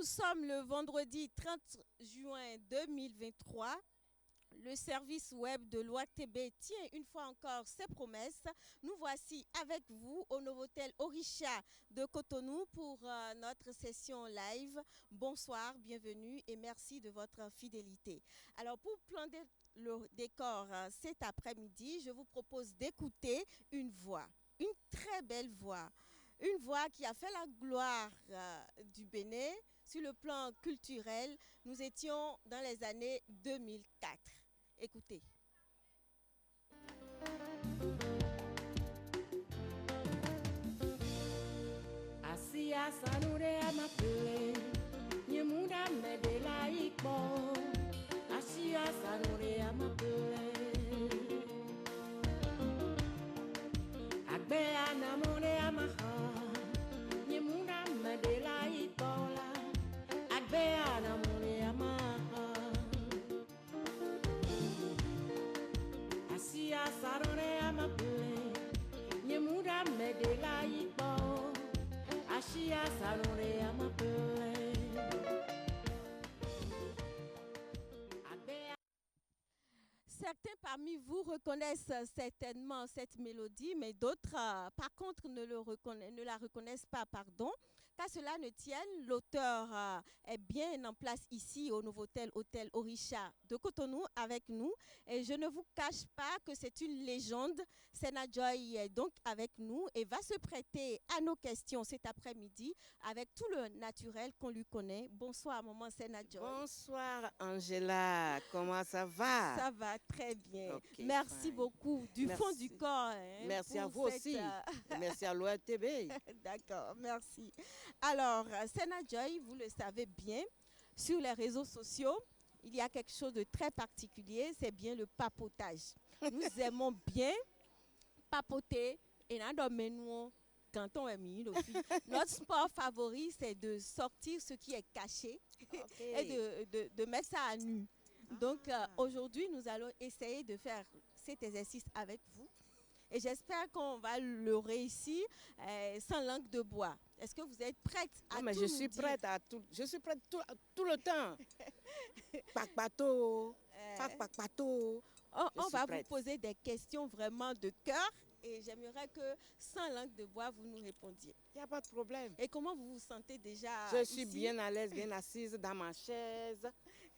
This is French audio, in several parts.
sommes le vendredi 30 juin 2023. Le service web de l'OATB tient une fois encore ses promesses. Nous voici avec vous au Novotel Orisha de Cotonou pour notre session live. Bonsoir, bienvenue et merci de votre fidélité. Alors pour planter le décor cet après-midi, je vous propose d'écouter une voix, une très belle voix. Une voix qui a fait la gloire du Bénin sur le plan culturel. Nous étions dans les années 2004. Écoutez. Asia sanure amapele, nyemuda medela ikbo. Asia sanure amapele. Agbe anamone amaha, nyemuda medela ikbola. Agbe anamone amaha. Asia sanure amapele, nyemuda medela ikbo. Asia sanure amapele. Certains parmi vous reconnaissent certainement cette mélodie, mais d'autres, par contre, ne la reconnaissent pas, pardon. Qu'à cela ne tienne, l'auteur est bien en place ici au Novotel Hôtel Orisha de Cotonou avec nous. Et je ne vous cache pas que c'est une légende. Sena Joy est donc avec nous et va se prêter à nos questions cet après-midi avec tout le naturel qu'on lui connaît. Bonsoir, maman Sena Joy. Bonsoir Angela, comment ça va? Ça va très bien. Okay, merci fine. beaucoup du fond du corps. Merci à vous aussi. Merci à l'OATB. D'accord, merci. Alors, Sena Joy, vous le savez bien, sur les réseaux sociaux, il y a quelque chose de très particulier, c'est bien le papotage. Nous aimons bien papoter et nous quand on est mis aussi. Notre sport favori, c'est de sortir ce qui est caché et de mettre ça à nu. Donc, aujourd'hui, nous allons essayer de faire cet exercice avec vous. Et j'espère qu'on va le réussir sans langue de bois. Est-ce que vous êtes prête à mais tout je nous suis dire? prête à tout. Je suis prête tout le temps. Pac-pato, pac-pato. On va vous poser des questions vraiment de cœur et j'aimerais que sans langue de bois, vous nous répondiez. Il n'y a pas de problème. Et comment vous vous sentez déjà Je ici? suis bien à l'aise, bien assise dans ma chaise.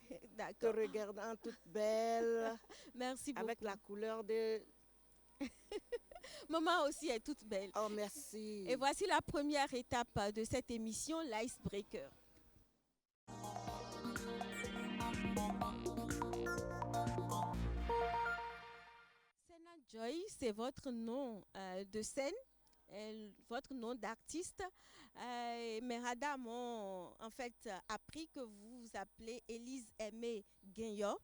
Te D'accord. regardant toute belle. Merci beaucoup. Avec la couleur de... Maman aussi est toute belle. Oh, merci. Et voici la première étape de cette émission, l'icebreaker. Sena Joy, c'est votre nom de scène, votre nom d'artiste. Mes radars m'ont en fait appris que vous vous appelez Élise Aimée Guignot.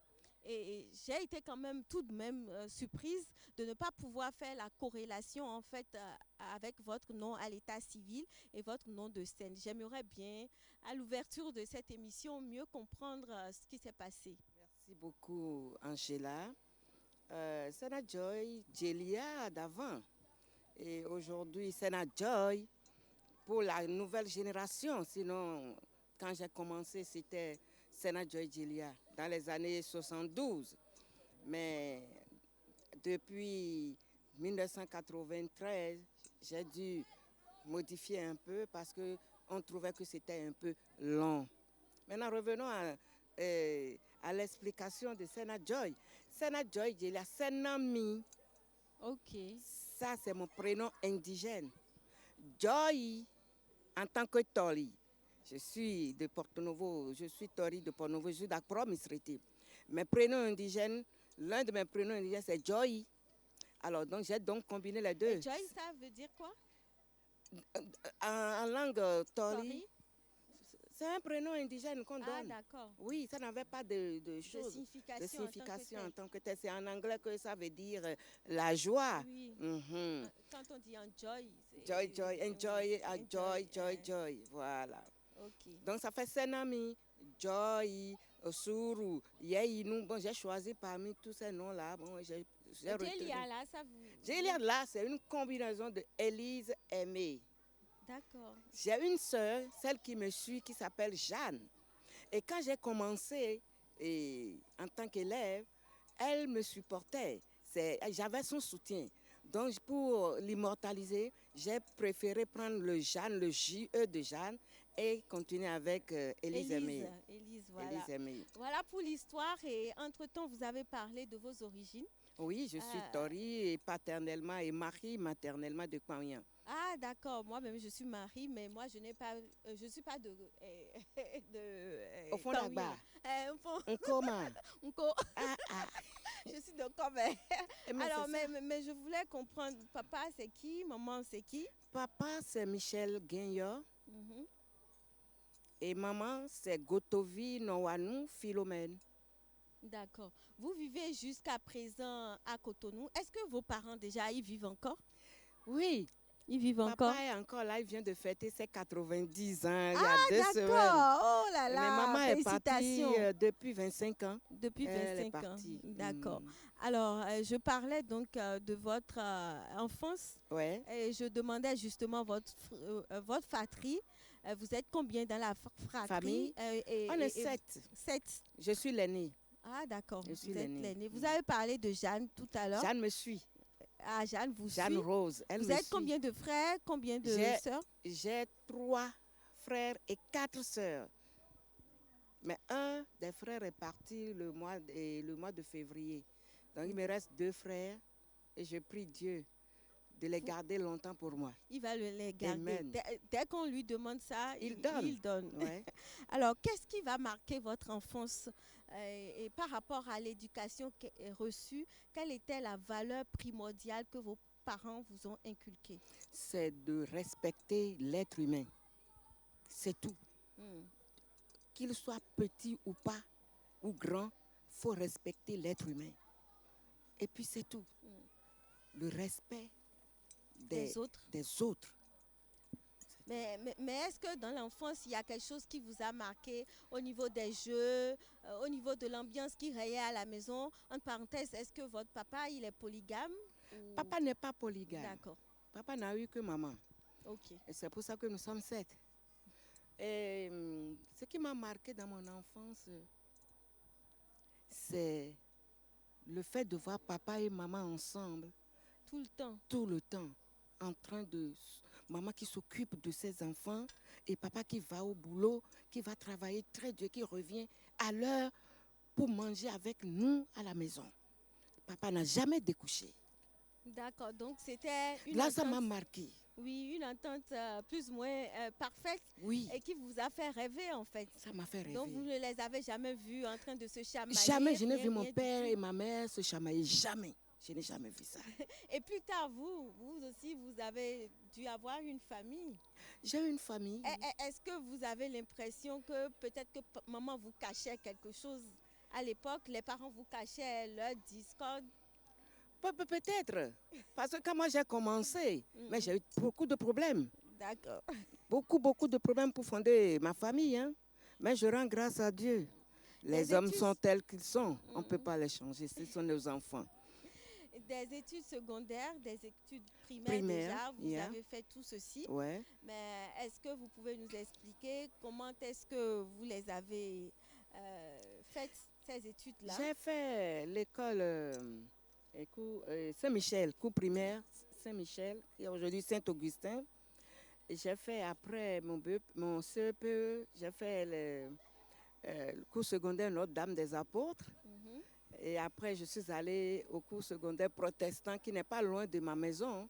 Et j'ai été quand même tout de même surprise de ne pas pouvoir faire la corrélation en fait avec votre nom à l'état civil et votre nom de scène. J'aimerais bien, à l'ouverture de cette émission, mieux comprendre ce qui s'est passé. Merci beaucoup, Angela. Sena Joy, Jelia d'avant. Et aujourd'hui, Sena Joy pour la nouvelle génération. Sinon, quand j'ai commencé, c'était Sena Joy Jelia dans les années 72. Mais depuis 1993, j'ai dû modifier un peu parce qu'on trouvait que c'était un peu long. Maintenant, revenons à l'explication de Sena Joy. Sena Joy Jelia, Senami. Ok. Ça, c'est mon prénom indigène. Joy, en tant que Tori. Je suis de Porto-Novo, je suis Tori de Porto-Novo, je suis d'Accra Misriti. Mes prénoms indigènes, l'un de mes prénoms indigènes, c'est Joy. Alors, donc, j'ai donc combiné les deux. Et Joy, ça veut dire quoi? En langue Tori, c'est un prénom indigène qu'on donne. Ah, d'accord. Oui, ça n'avait pas de choses, de signification en tant que tel. C'est en anglais que ça veut dire la joie. Oui. Quand on dit enjoy, Joy, joy, enjoy, joy, joy, joy. Voilà. Okay. Donc ça fait Senami, Joy, Suru, Yeinu. Bon, j'ai choisi parmi tous ces noms-là. Bon, j'ai retenu. Jelia là, ça vous... Jelia là, c'est une combinaison de Élise Aimée. D'accord. J'ai une sœur, celle qui me suit, qui s'appelle Jeanne. Et quand j'ai commencé en tant qu'élève, elle me supportait. J'avais son soutien. Donc, pour l'immortaliser, j'ai préféré prendre le Jeanne, le J-E de Jeanne, et continuer avec Élise Aimé. Élise, voilà. Élise Aimé. Voilà pour l'histoire. Et entre-temps, vous avez parlé de vos origines. Oui, je suis Tori, et paternellement, et Marie, maternellement de Kwangyan. Ah, d'accord. Moi-même, je suis Marie, mais moi, je ne suis pas de Au fond là-bas. Comment? Ah. Je suis de Comé. Alors, Mais mais je voulais comprendre, papa, c'est qui? Maman, c'est qui? Papa, c'est Michel Guignon. Mhm. Et maman, c'est Gotovi Nowanou Philomène. D'accord. Vous vivez jusqu'à présent à Cotonou. Est-ce que vos parents déjà y vivent encore? Oui. Ils vivent encore? Papa est encore là, il vient de fêter ses 90 ans il y Ah, a 2 semaines. d'accord. Oh là là, mais maman est partie félicitations. depuis 25 ans. Depuis Elle est 25 ans. partie. D'accord. Alors, je parlais donc de votre enfance. Ouais. Et je demandais justement votre fratrie. Vous êtes combien dans la fratrie? Famille? On est 7. 7. Je suis l'aînée. Ah, d'accord. Je suis Vous êtes l'aînée. l'aînée. Vous avez parlé de Jeanne tout à l'heure. Jeanne me suit. Ah, Jeanne vous Jeanne suit. Rose. Elle Vous me êtes suit. combien de frères, combien de sœurs? J'ai 3 frères et 4 sœurs. Mais un des frères est parti le mois de février. Donc, il me reste 2 frères et je prie Dieu de les garder longtemps pour moi. Il va les garder. Dès qu'on lui demande ça, il donne. Ouais. Alors, qu'est-ce qui va marquer votre enfance et par rapport à l'éducation reçue, quelle était la valeur primordiale que vos parents vous ont inculquée? C'est de respecter l'être humain. C'est tout. Qu'il soit petit ou pas, ou grand, il faut respecter l'être humain. Et puis c'est tout. Le respect des autres. Mais est-ce que dans l'enfance, il y a quelque chose qui vous a marqué au niveau des jeux, au niveau de l'ambiance qui rayait à la maison? En parenthèse, est-ce que votre papa, il est polygame? Papa n'est pas polygame. D'accord. Papa n'a eu que maman. Ok. Et c'est pour ça que nous sommes 7. Et ce qui m'a marqué dans mon enfance, c'est le fait de voir papa et maman ensemble. Tout le temps. Tout le temps. En train de... Maman qui s'occupe de ses enfants et papa qui va au boulot, qui va travailler très dur, qui revient à l'heure pour manger avec nous à la maison. Papa n'a jamais découché. D'accord, donc c'était une entente... Là, ça m'a marqué. Oui, une entente plus ou moins parfaite. Oui. Et qui vous a fait rêver en fait. Ça m'a fait rêver. Donc vous ne les avez jamais vus en train de se chamailler? Jamais, je n'ai vu mon père et ma mère se chamailler, jamais. Je n'ai jamais vu ça. Et plus tard, vous aussi, vous avez dû avoir une famille. J'ai une famille. Est-ce que vous avez l'impression que peut-être que maman vous cachait quelque chose à l'époque? Les parents vous cachaient leur discorde? Peut-être. Parce que quand moi j'ai commencé, mais j'ai eu beaucoup de problèmes. D'accord. Beaucoup de problèmes pour fonder ma famille. Hein. Mais je rends grâce à Dieu. Les hommes sont tels qu'ils sont. On ne peut pas les changer. Ce sont nos enfants. Des études secondaires, des études primaires déjà, vous avez fait tout ceci. Ouais. Mais est-ce que vous pouvez nous expliquer comment est-ce que vous les avez faites, ces études-là? J'ai fait l'école Saint-Michel, cours primaire Saint-Michel, et aujourd'hui Saint-Augustin. J'ai fait après mon CEPE, j'ai fait le cours secondaire Notre-Dame des Apôtres. Et après, je suis allée au cours secondaire protestant qui n'est pas loin de ma maison.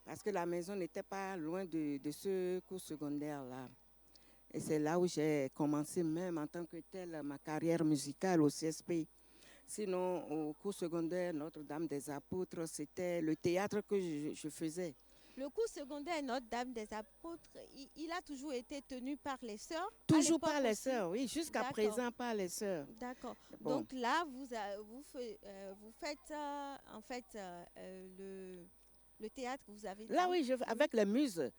Parce que la maison n'était pas loin de ce cours secondaire-là. Et c'est là où j'ai commencé même en tant que telle ma carrière musicale au CSP. Sinon, au cours secondaire Notre-Dame des Apôtres, c'était le théâtre que je faisais. Le cours secondaire Notre-Dame des Apôtres, il a toujours été tenu par les sœurs? Toujours par les sœurs, oui, jusqu'à présent par les sœurs. D'accord. Bon. Donc là, vous faites en fait le théâtre que vous avez dit. Là, oui, avec les muses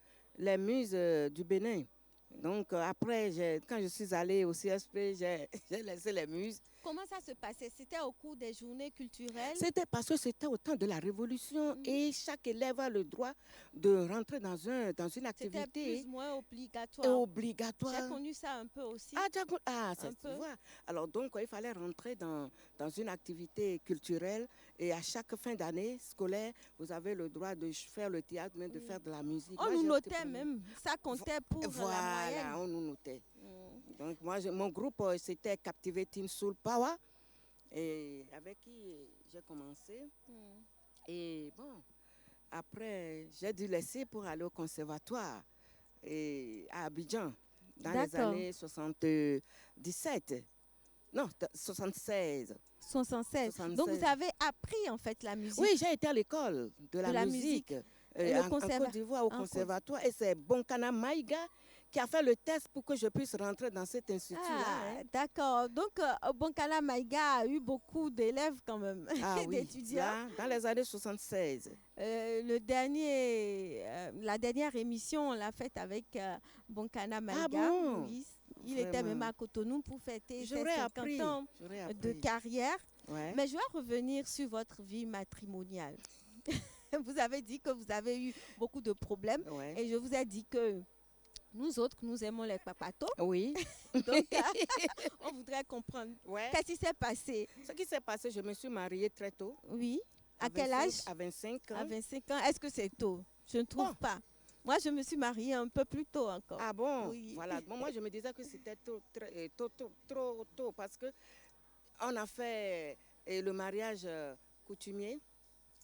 du Bénin. Donc après, quand je suis allée au CSP, j'ai laissé les muses. comment ça se passait? C'était au cours des journées culturelles? C'était parce que c'était au temps de la Révolution et chaque élève a le droit de rentrer dans une C'était activité plus ou moins et obligatoire. J'ai obligatoire. connu ça un peu aussi. Ça, Un tu peu. vois. Alors donc, il fallait rentrer dans une activité culturelle et à chaque fin d'année scolaire, vous avez le droit de faire le théâtre, mais de faire de la musique. On Moi, nous j'ai opté notait pour même. Ça comptait pour la Voilà, moyenne. on nous notait. Mm. Donc, moi, mon groupe, c'était Captivating Soul Power, et avec qui j'ai commencé. Mm. Et bon, après, j'ai dû laisser pour aller au conservatoire et à Abidjan, dans les D'accord. années 77. Non, 76. 76. 76. Donc, vous avez appris en fait la musique. Oui, j'ai été à l'école de la musique Et le en Côte d'Ivoire, au en Côte- conservatoire. Et c'est Bonkana Maïga qui a fait le test pour que je puisse rentrer dans cet institut-là. Ah, d'accord. Donc, Bonkala Maïga a eu beaucoup d'élèves quand même, Ah oui, d'étudiants. là, dans les années 76. La dernière émission, on l'a faite avec Bonkana Maïga. bon? Oui, il était même à Cotonou pour fêter ses J'aurais 50 appris. ans J'aurais de appris. carrière. Ouais. Mais je vais revenir sur votre vie matrimoniale. Vous avez dit que vous avez eu beaucoup de problèmes Ouais. et je vous ai dit que nous autres, nous aimons les papatos. Oui. Donc, on voudrait comprendre. Ouais. Qu'est-ce qui s'est passé? Ce qui s'est passé, je me suis mariée très tôt. Oui. À quel âge? À 25 ans. À 25 ans. Est-ce que c'est tôt? Je ne trouve Bon. pas. Moi, je me suis mariée un peu plus tôt encore. Ah bon? Oui. Voilà. Bon, moi, je me disais que c'était trop tôt parce que on a fait le mariage coutumier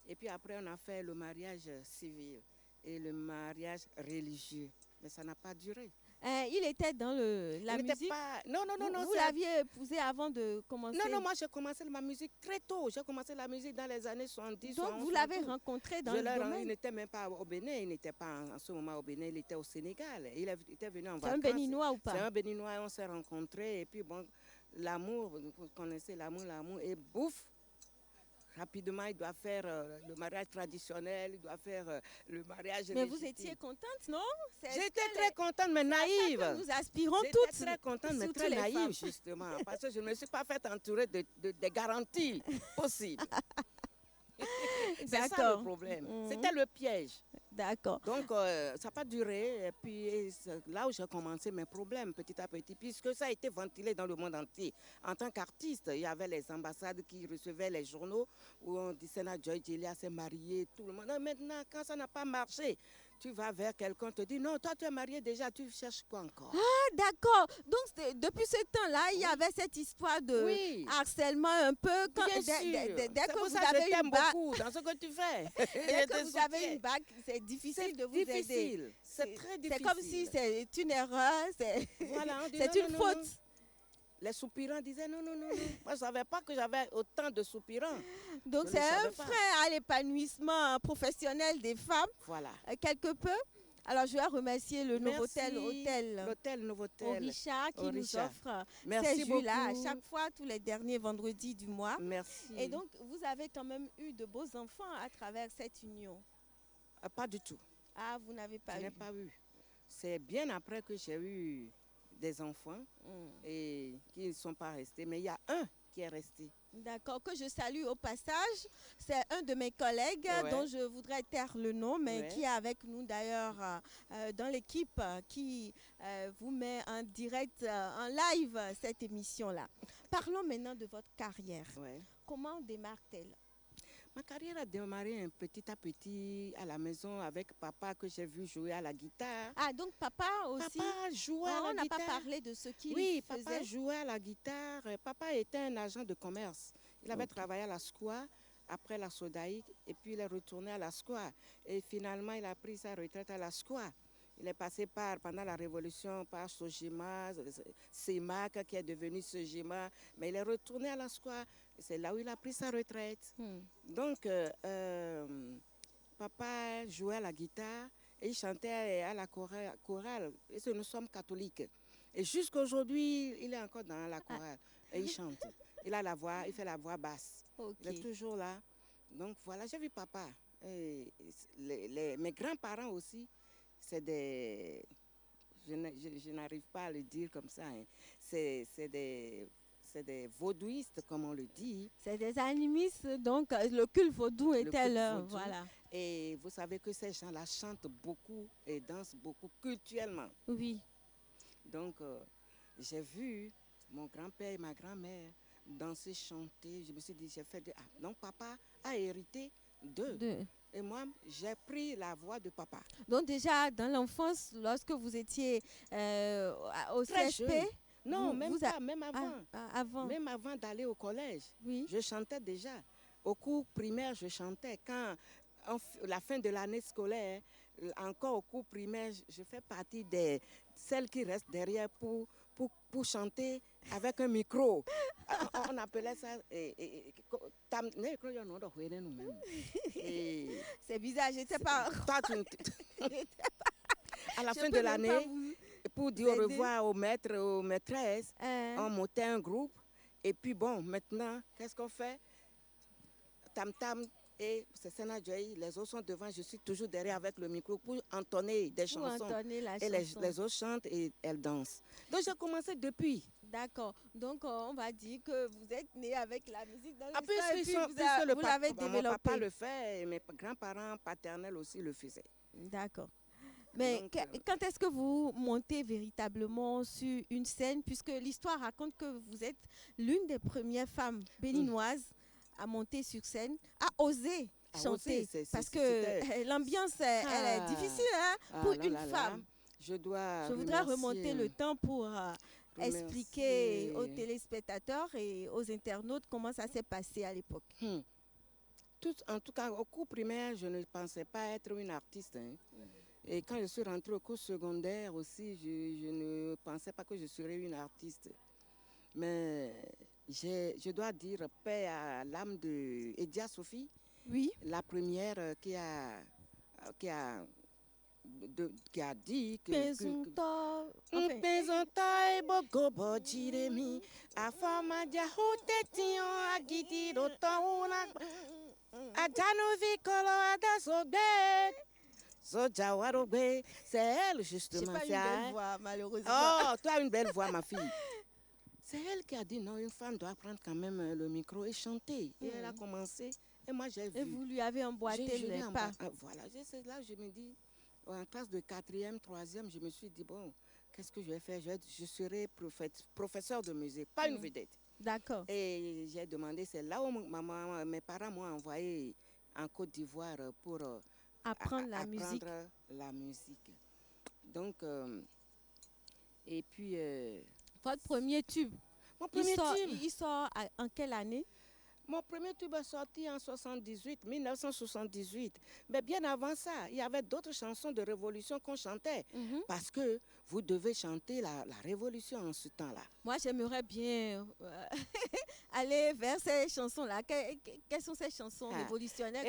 et puis après, on a fait le mariage civil et le mariage religieux. Mais ça n'a pas duré. Il était dans la Il n'était musique. pas... Non, Vous l'aviez épousé avant de commencer. Non, moi j'ai commencé ma musique très tôt. J'ai commencé la musique dans les années 70. Donc, vous l'avez rencontré dans le domaine. Il n'était même pas au Bénin, il n'était pas en ce moment au Bénin, il était au Sénégal. Il était venu en C'est vacances. un Béninois ou pas? C'est un Béninois, on s'est rencontrés. Et puis bon, l'amour, vous connaissez l'amour, et bouffe. Rapidement, il doit faire le mariage traditionnel, il doit faire le mariage Mais vous légitime. étiez contente, non? J'étais très contente, mais naïve. Nous aspirons J'étais toutes. très contente, mais surtout très les naïve, femmes. justement, parce que je ne me suis pas fait entourer de garanties possibles. C'est ça le D'accord. problème. Mhm. C'était le piège. D'accord. Donc, ça n'a pas duré. Et puis, c'est là où j'ai commencé mes problèmes, petit à petit, puisque ça a été ventilé dans le monde entier. En tant qu'artiste, il y avait les ambassades qui recevaient les journaux où on dit Sena Joy Jelia s'est mariée, tout le monde. Non, maintenant, quand ça n'a pas marché, tu vas vers quelqu'un, te dit non, toi tu es marié déjà, tu cherches quoi encore? Ah, d'accord. Donc, depuis ce temps-là, il y avait cette histoire de Oui. harcèlement un peu. Quand, Bien dès sûr. dès C'est que pour vous ça que avez je t'aime une bague, beaucoup dans ce que tu fais. dès que vous avez une bague, c'est difficile de vous aider. difficile. C'est très difficile. C'est comme si c'est une erreur, Voilà, on dit c'est non, une non, faute. non. Les soupirants disaient non. Moi, je ne savais pas que j'avais autant de soupirants. Donc, Je c'est ne un savais pas. frein à l'épanouissement professionnel des femmes, Voilà. quelque peu. Alors, je vais remercier le Merci. Novotel Hôtel L'hôtel Novotel. Orisha qui nous Orisha. offre Merci ces jus-là à beaucoup. chaque fois, tous les derniers vendredis du mois. Merci. Et donc, vous avez quand même eu de beaux enfants à travers cette union. Pas du tout. Ah, vous n'avez pas Je eu. n'ai pas eu. C'est bien après que j'ai eu des enfants et qui ne sont pas restés. Mais il y a un qui est resté. D'accord, que je salue au passage. C'est un de mes collègues Ouais. dont je voudrais taire le nom, mais Ouais. qui est avec nous d'ailleurs dans l'équipe qui vous met en direct, en live cette émission-là. Parlons maintenant de votre carrière. Ouais. Comment démarre-t-elle? Ma carrière a démarré petit à petit à la maison avec papa que j'ai vu jouer à la guitare. Ah, donc papa aussi. Papa jouait Ah, à on la n'a pas guitare. parlé de ce qu'il Oui, faisait. papa jouait à la guitare. Papa était un agent de commerce. Il avait Ok. travaillé à la SCOA, après la Sodaïque, et puis il est retourné à la SCOA. Et finalement, il a pris sa retraite à la SCOA. Il est passé pendant la Révolution par Sojima, CEMAC qui est devenu Sojima, mais il est retourné à la SCOA. C'est là où il a pris sa retraite. Donc, papa jouait à la guitare et il chantait à la chorale. Et nous sommes catholiques. Et jusqu'à aujourd'hui, il est encore dans la chorale et il chante. Il a la voix, il fait la voix basse. Ok. Il est toujours là. Donc voilà, j'ai vu papa. Et mes grands-parents aussi, c'est des... Je n'arrive pas à le dire comme ça. Hein. C'est c'est des vaudouistes, comme on le dit. C'est des animistes, donc le culte vaudou était culte leur, vaudou. voilà. Et vous savez que ces gens-là chantent beaucoup et dansent beaucoup culturellement. Oui. Donc, j'ai vu mon grand-père et ma grand-mère danser, chanter. Je me suis dit, j'ai fait de... Ah, donc, papa a hérité d'eux. Et moi, j'ai pris la voix de papa. Donc déjà, dans l'enfance, lorsque vous étiez au Très CSP... jeune. Non, même pas, même avant. Avant. Même avant d'aller au collège. Oui. Je chantais déjà. Au cours primaire, je chantais. Quand, la fin de l'année scolaire, encore au cours primaire, je fais partie de celles qui restent derrière pour chanter avec un micro. On appelait ça... C'est bizarre, je n'étais pas... À la fin de l'année, pour dire au revoir aux maîtres, aux maîtresses, on montait un groupe. Et puis bon, maintenant, qu'est-ce qu'on fait? Tam-tam et c'est Sena Joy, les autres sont devant, je suis toujours derrière avec le micro pour entonner des chansons. Et les autres chantent et elles dansent. Donc j'ai commencé depuis. D'accord. Donc on va dire que vous êtes né avec la musique dans le sang et puis vous l'avez développé. Mon papa le fait et mes grands-parents paternels aussi le faisaient. D'accord. Mais donc, quand est-ce que vous montez véritablement sur une scène, puisque l'histoire raconte que vous êtes l'une des premières femmes béninoises à monter sur scène, à oser chanter, parce que l'ambiance, elle est difficile pour une femme. Je voudrais remonter le temps pour expliquer aux téléspectateurs et aux internautes comment ça s'est passé à l'époque. En tout cas, au cours primaire, je ne pensais pas être une artiste. Et quand je suis rentrée au cours secondaire aussi, je ne pensais pas que je serais une artiste. Mais je dois dire paix à l'âme de Edia Sophie, la première qui a dit que c'est elle justement. J'ai pas une belle voix, malheureusement. Oh, tu as une belle voix, ma fille. C'est elle qui a dit non, une femme doit prendre quand même le micro et chanter. Et elle a commencé. Et moi, j'ai vu. Et vous lui avez emboîté les pas. Voilà, c'est là je me dis, en classe de 4e, 3e, je me suis dit, bon, qu'est-ce que je vais faire? Je serai professeur de musique, pas une vedette. D'accord. Et j'ai demandé, c'est là où mes parents m'ont envoyé en Côte d'Ivoire pour apprendre la musique. Donc, et puis... votre premier tube, il sort en quelle année? Mon premier tube est sorti en 1978. Mais bien avant ça, il y avait d'autres chansons de révolution qu'on chantait. Parce que vous devez chanter la révolution en ce temps-là. Moi, j'aimerais bien aller vers ces chansons-là. Quelles sont ces chansons révolutionnaires?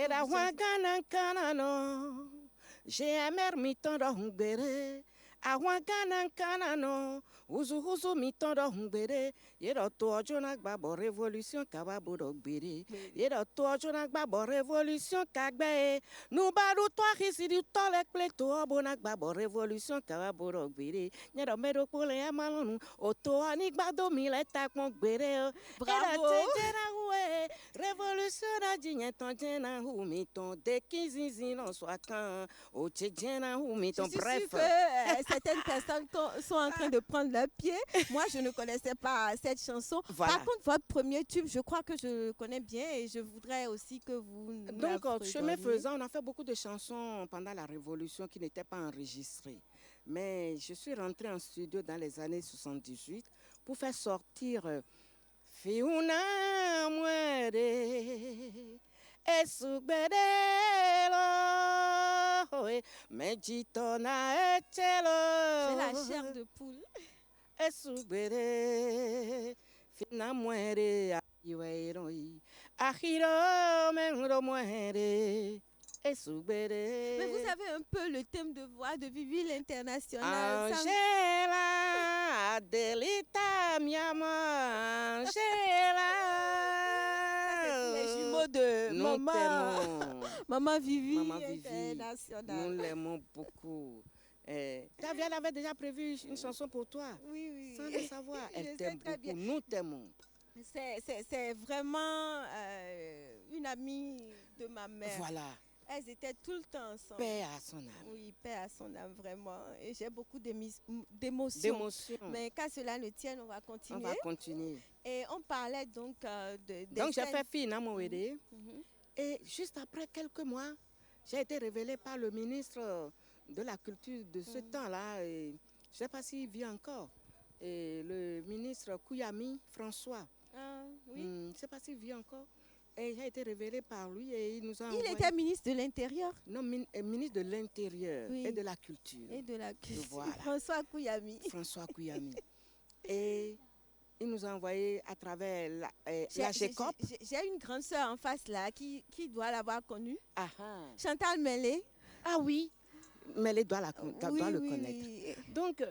J'ai un ermiton d'Ongbere. Awanganankanano, uzu mitondo humbere, yero tojo nagbabo révolution kababuro gbere, yero tojo nagbabo révolution kagbe, nubaru toa hisiri tolek pleto obo nagbabo révolution kababuro gbere, yero mero pole amalonu, oto anigbado mileta kon gbere, bravo, révolution na djinyeton djena humiton, de kizizi non soakan, o djena humiton, bref. Certaines personnes sont en train de prendre leur pied. Moi, je ne connaissais pas cette chanson. Voilà. Par contre, votre premier tube, je crois que je le connais bien et je voudrais aussi que vous nous Donc, chemin faisant, on a fait beaucoup de chansons pendant la Révolution qui n'étaient pas enregistrées. Mais je suis rentrée en studio dans les années 78 pour faire sortir Fiuna Muere. C'est la chair de poule. Mais vous avez un peu le thème de voix de Vivi l'International. Angela, Adelita, Miama, Angela. Les jumeaux de Maman Vivi International. Nous l'aimons beaucoup. Elle avait déjà prévu une chanson pour toi. Oui. Sans le savoir. Elle t'aime beaucoup. Nous t'aimons. C'est vraiment une amie de ma mère. Voilà, Elles étaient tout le temps ensemble. paix à son âme. Oui, paix à son âme, vraiment. Et j'ai beaucoup d'émotions. D'émotion. Mais qu'à cela ne tienne, on va On continuer. va continuer. Et on parlait donc Donc j'ai scènes. fait fille Namouédé. Mhm. Et juste après quelques mois, j'ai été révélée par le ministre de la Culture de ce temps-là. Et je ne sais pas s'il vit encore. Et le ministre Kouyami François. Ah, oui. Je ne sais pas s'il vit encore. Et j'ai été révélée par lui et il nous a Il envoyé... était ministre de l'Intérieur Non, ministre de l'Intérieur Oui. et de la Culture. et de la Culture. Voilà. François Kouyami. François Kouyami. Et il nous a envoyé à travers la J'ai GECOP. j'ai une grande sœur en face là qui doit l'avoir connue. Ah, ah. Chantal Melé. Ah oui, mais elle doit, Oui, doit le oui, connaître. oui. Donc,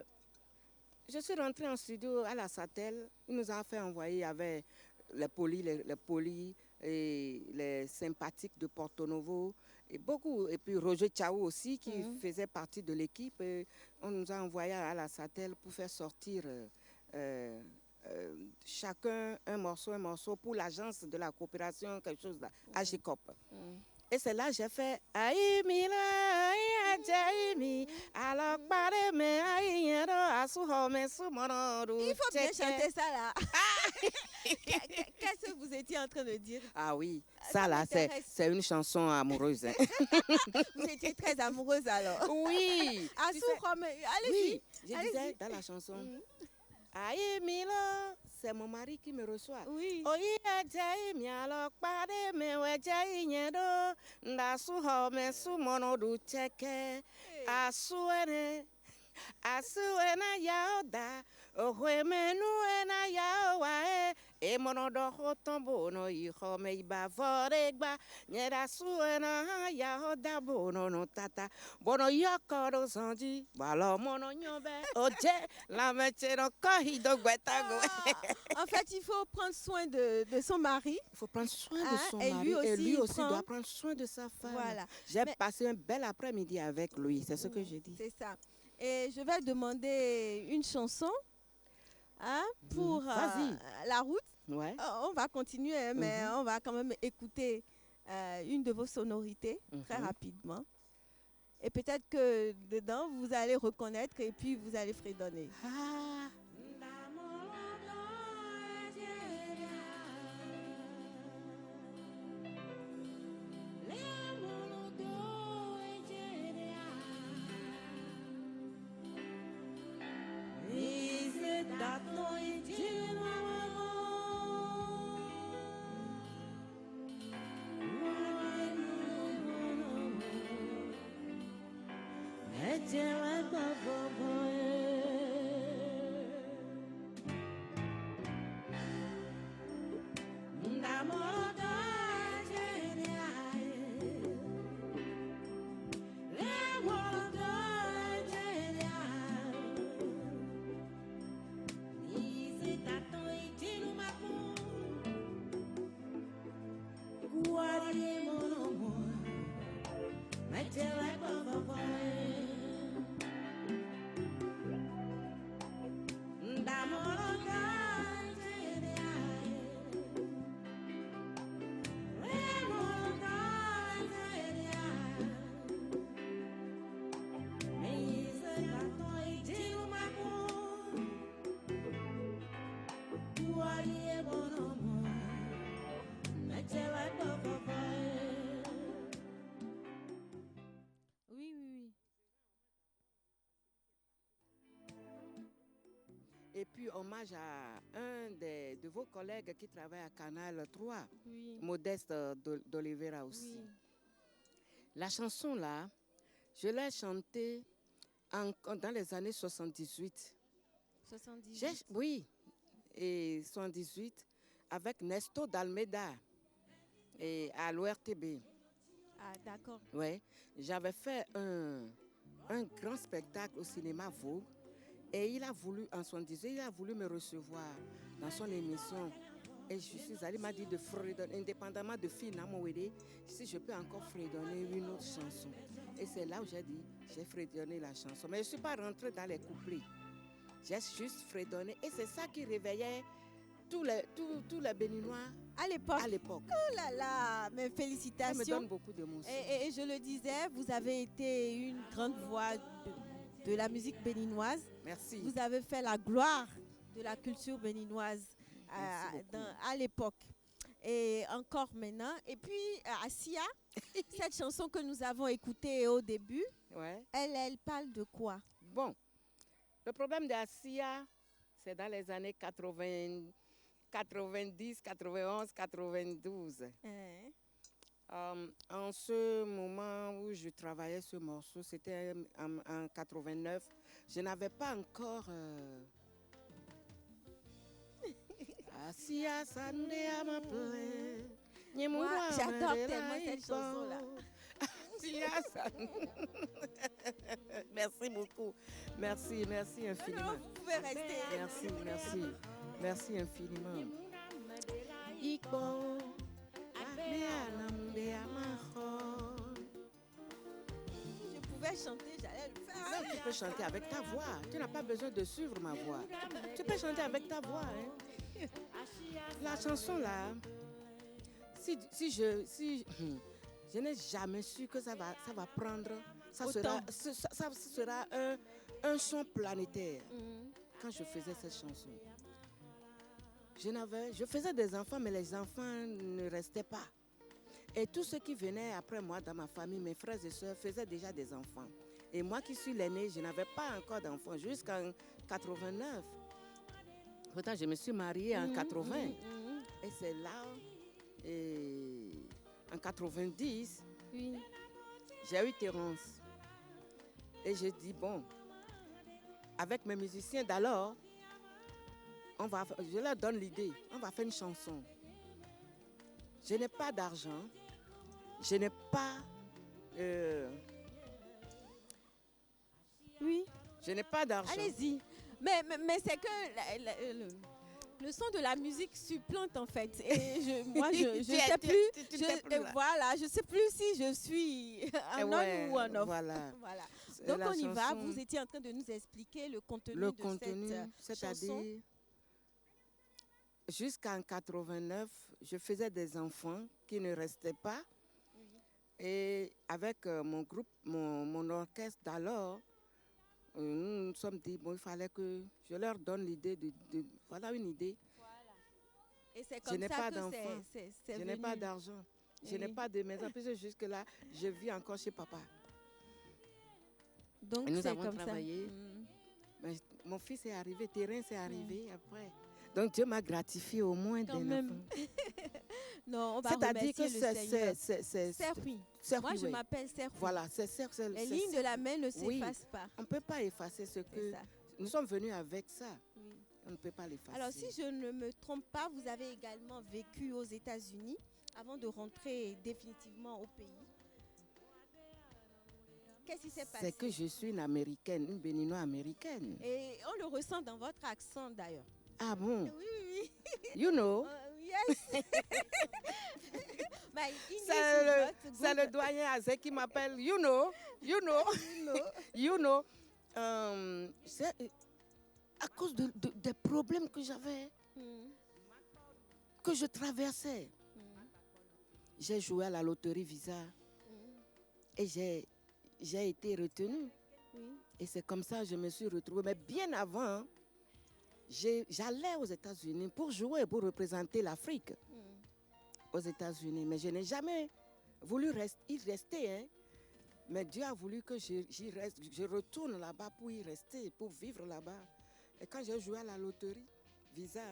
je suis rentrée en studio à la Satel. Il nous a fait envoyer avec les polis et les sympathiques de Porto Novo et beaucoup. Et puis Roger Tchaou aussi qui faisait partie de l'équipe. Et on nous a envoyé à la Satel pour faire sortir chacun un morceau pour l'agence de la coopération, quelque chose là, à GECOP. Et c'est là que j'ai fait Aïmi la Aïmi alors paré mais aïero asuho mais sumono. Il faut bien chanter ça là. Qu'est-ce que vous étiez en train de dire? Ah oui, Ça ça là m'intéresse. c'est une chanson amoureuse. Hein. Vous étiez très amoureuse alors. Oui. Ah, Tu sais- allez-y. Oui, je Allez-y. disais dans la chanson Aïmi la, c'est mon mari qui me reçoit. Oui. Oyi ajayi mi alokpade me wejayi nyedo ndasuho me sumono du cheke asuene yaoda ohwemenu ena yaowae emono doho tombo no iho me ibavoregba nyeda suena yaoda bono no tata bono yokoro zanji balo mono nyobe oje la mechero kohido gwetago. En fait, il faut prendre soin de son mari. Il faut prendre soin de Hein, son et mari lui aussi, et lui il aussi prend- doit prendre soin de sa femme. Voilà. J'ai Mais- passé un bel après-midi avec lui, c'est ce que j'ai dit. C'est ça. Et je vais demander une chanson hein, pour Vas-y. la route. Ouais. On va continuer, hein, mais on va quand même écouter une de vos sonorités très rapidement. Et peut-être que dedans, vous allez reconnaître et puis vous allez fredonner. Ah. Oui, oui, oui. Et puis, hommage à un de vos collègues qui travaille à Canal 3, Oui. Modeste d'Oliveira aussi. Oui. La chanson là, je l'ai chantée dans les années 78. 78. Oui, et 78 avec Nesto d'Almeida et à l'ORTB. Ah, d'accord. Ouais, j'avais fait un grand spectacle au cinéma Vogue et il a voulu, en 78, il a voulu me recevoir dans son émission. Et je suis allée, il m'a dit de fredonner, indépendamment de Fina Mouédé, si je peux encore fredonner une autre chanson. Et c'est là où j'ai dit, j'ai fredonné la chanson. Mais je ne suis pas rentrée dans les couplets. J'ai juste fredonné et c'est ça qui réveillait tous les Béninois À l'époque. à l'époque. Oh là là, mes Ça me félicitations. donne beaucoup d'émotions. Et je le disais, vous avez été une grande voix de la musique béninoise. Merci. Vous avez fait la gloire de la culture béninoise Merci beaucoup. à l'époque. Et encore maintenant. Et puis, Assia, cette chanson que nous avons écoutée au début, Ouais. elle parle de quoi? Bon, le problème d'Assia, c'est dans les années 80, 90, 91, 92. En ce moment où je travaillais ce morceau, c'était en 89. Je n'avais pas encore... Assia Sande Amaple. Moi, j'adore tellement cette chanson-là. Assia Sande. Merci beaucoup. Merci infiniment. Non, vous pouvez rester. Merci infiniment. Iko, Si je pouvais chanter, j'allais le faire. Non, tu peux chanter avec ta voix. Tu n'as pas besoin de suivre ma voix. Tu peux chanter avec ta voix. Hein. La chanson là, si je n'ai jamais su que ça va prendre, ça sera un son planétaire. Quand je faisais cette chanson, je faisais des enfants, mais les enfants ne restaient pas. Et tous ceux qui venaient après moi dans ma famille, mes frères et sœurs, faisaient déjà des enfants. Et moi qui suis l'aîné, je n'avais pas encore d'enfants jusqu'en 89. Pourtant, je me suis mariée en 80. Et c'est là, en 90, Oui. j'ai eu Terence. Et j'ai dit, bon, avec mes musiciens d'alors, je leur donne l'idée, on va faire une chanson. Je n'ai pas d'argent, je n'ai pas... Oui. Je n'ai pas d'argent. Allez-y. Mais c'est que le son de la musique supplante en fait. Et moi, je ne sais plus. Voilà, je sais plus si je suis un on ou un off. Voilà. Donc on y va. Vous étiez en train de nous expliquer le contenu de cette chanson. C'est-à-dire, jusqu'en 89, je faisais des enfants qui ne restaient pas. Et avec mon groupe, mon orchestre d'alors, nous nous sommes dit, bon, il fallait que je leur donne l'idée voilà une idée. Voilà. Et c'est comme je n'ai ça pas que d'enfants, je n'ai pas d'argent, je n'ai pas de maison, puisque jusque-là, je vis encore chez papa. Donc et nous c'est avons comme travaillé. Ça. Mais mon fils est arrivé, Terence est arrivé après. Donc Dieu m'a gratifié au moins quand d'un même. enfant. Non, on va c'est-à-dire que c'est Serhui. Moi, je m'appelle Serhui. Voilà, les lignes de la main ne s'effacent pas. On ne peut pas effacer ce que... Nous sommes venus avec ça. Oui. On ne peut pas l'effacer. Alors, si je ne me trompe pas, vous avez également vécu aux États-Unis avant de rentrer définitivement au pays. Qu'est-ce qui s'est passé? C'est que je suis une Américaine, une Béninoise américaine. Et on le ressent dans votre accent d'ailleurs. Ah bon? Oui. You know? Yes. C'est le doyen Azé qui m'appelle You know. C'est à cause des problèmes que j'avais, que je traversais. J'ai joué à la loterie Visa et j'ai été retenue. Et c'est comme ça que je me suis retrouvée. Mais bien avant, j'allais aux États-Unis pour jouer, pour représenter l'Afrique aux États-Unis. Mais je n'ai jamais voulu y rester. Hein. Mais Dieu a voulu que j'y reste. Je retourne là-bas pour y rester, pour vivre là-bas. Et quand j'ai joué à la loterie, Visa.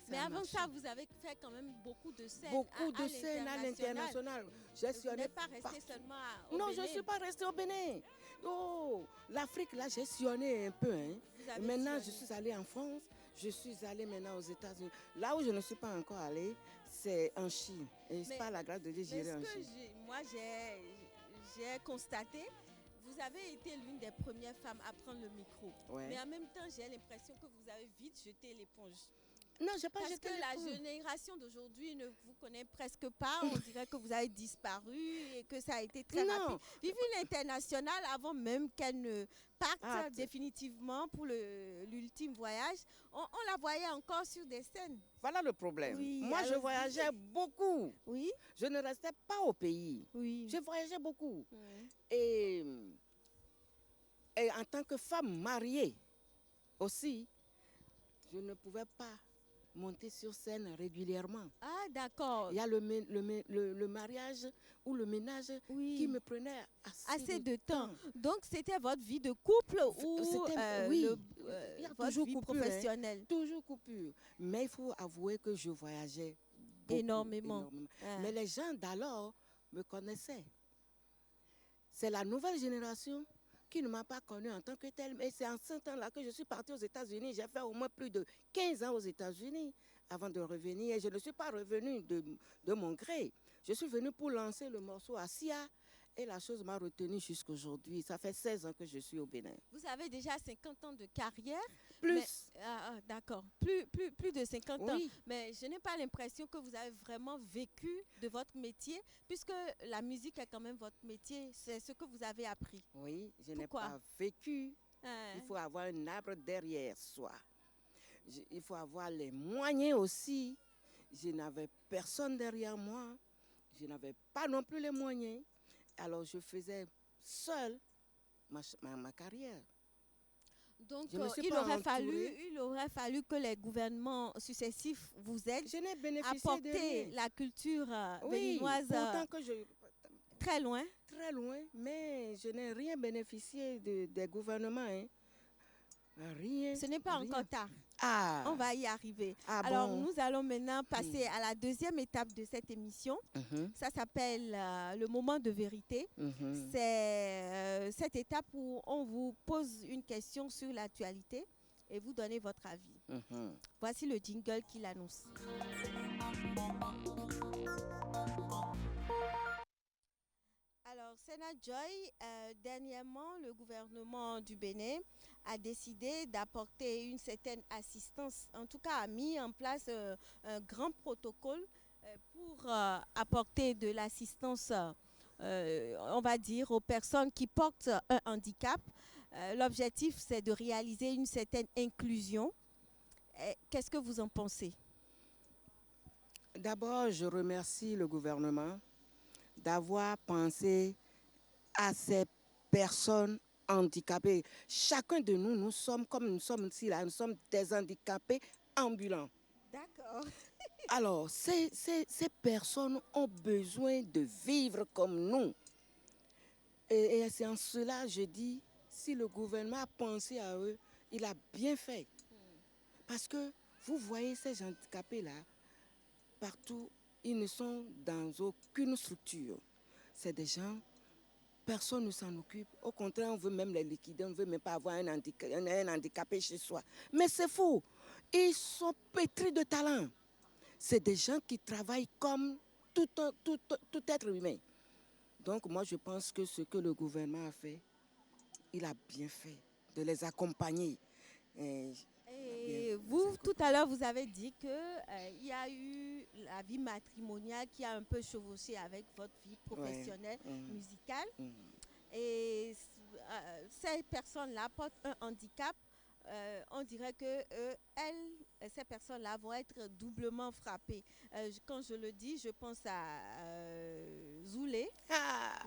Mais avant ça, vous avez fait quand même beaucoup de scènes. Beaucoup de scènes à l'international. Vous n'êtes pas resté seulement au Bénin. Non, je ne suis pas restée au Bénin. Oh, l'Afrique, là, j'ai sillonné un peu. Hein. Maintenant, je suis allée en France. Je suis allée maintenant aux États-Unis. Là où je ne suis pas encore allée, c'est en Chine. Et c'est pas la grâce de Dieu, j'irai en Chine. Moi, j'ai constaté, vous avez été l'une des premières femmes à prendre le micro. Ouais. Mais en même temps, j'ai l'impression que vous avez vite jeté l'éponge. Non, je n'ai pas Parce jeté que la l'éponge. génération d'aujourd'hui ne vous connaît presque pas. On dirait que vous avez disparu et que ça a été très rapide. Non. Vivi l'International, avant même qu'elle ne parte Ah, définitivement pour l'ultime voyage, on la voyait encore sur des scènes. voilà le problème. Oui, Moi, je allons-y. voyageais beaucoup. Oui, Je ne restais pas au pays. oui. Je voyageais beaucoup. Mm. Et, et en tant que femme mariée aussi, je ne pouvais pas monter sur scène régulièrement. Ah, d'accord. Il y a le mariage ou le ménage Oui. qui me prenait Assez de temps. Donc, c'était votre vie de couple ou oui, il y a votre toujours vie coupure, hein. professionnelle? Toujours coupure. Mais il faut avouer que je voyageais beaucoup, Énormément. Ah. Mais les gens d'alors me connaissaient. C'est la nouvelle génération qui ne m'a pas connue en tant que telle. Mais c'est en ce temps-là que je suis partie aux États-Unis. J'ai fait au moins plus de 15 ans aux États-Unis avant de revenir. Et je ne suis pas revenue de mon gré. Je suis venue pour lancer le morceau à Sia. Et la chose m'a retenue jusqu'à aujourd'hui. Ça fait 16 ans que je suis au Bénin. Vous avez déjà 50 ans de carrière. Plus. D'accord. Plus de 50 ans. Oui. Mais je n'ai pas l'impression que vous avez vraiment vécu de votre métier, puisque la musique est quand même votre métier. C'est ce que vous avez appris. Oui, je n'ai Pourquoi? pas vécu. Hein? Il faut avoir un arbre derrière soi. Il faut avoir les moyens aussi. Je n'avais personne derrière moi. Je n'avais pas non plus les moyens. Alors je faisais seule ma carrière. Donc, Je me suis il pas aurait fallu que les gouvernements successifs vous aident Je n'ai à bénéficié de porter rien. la culture Oui, béninoise pourtant que très loin. très loin, mais je n'ai rien bénéficié des gouvernements. Hein. Rien. Ce n'est pas rien. encore tard. Ah. On va y arriver. Ah Alors, bon? nous allons maintenant passer à la deuxième étape de cette émission. Mhm, Ça s'appelle le moment de vérité. mhm. C'est cette étape où on vous pose une question sur l'actualité et vous donnez votre avis. Mhm. Voici le jingle qui l'annonce. Alors, Sénat Joy, dernièrement, le gouvernement du Bénin a décidé d'apporter une certaine assistance, en tout cas a mis en place un grand protocole pour apporter de l'assistance, on va dire, aux personnes qui portent un handicap. L'objectif, c'est de réaliser une certaine inclusion. Qu'est-ce que vous en pensez? D'abord, je remercie le gouvernement d'avoir pensé à ces personnes handicapées. Chacun de nous, nous sommes comme nous sommes ici, là, nous sommes des handicapés ambulants. D'accord. Alors, ces personnes ont besoin de vivre comme nous. Et c'est en cela, je dis, si le gouvernement a pensé à eux, il a bien fait. Parce que vous voyez ces handicapés-là, partout, ils ne sont dans aucune structure. C'est des gens, personne ne s'en occupe. Au contraire, on veut même les liquider, on ne veut même pas avoir un handicapé chez soi. Mais c'est faux. Ils sont pétris de talent. C'est des gens qui travaillent comme tout être humain. Donc moi, je pense que ce que le gouvernement a fait, il a bien fait de les accompagner. Et vous, tout à l'heure, vous avez dit qu'il y a eu la vie matrimoniale qui a un peu chevauché avec votre vie professionnelle, musicale. Et ces personnes-là portent un handicap. On dirait que ces personnes-là vont être doublement frappées. Quand je le dis, je pense à Zoulé.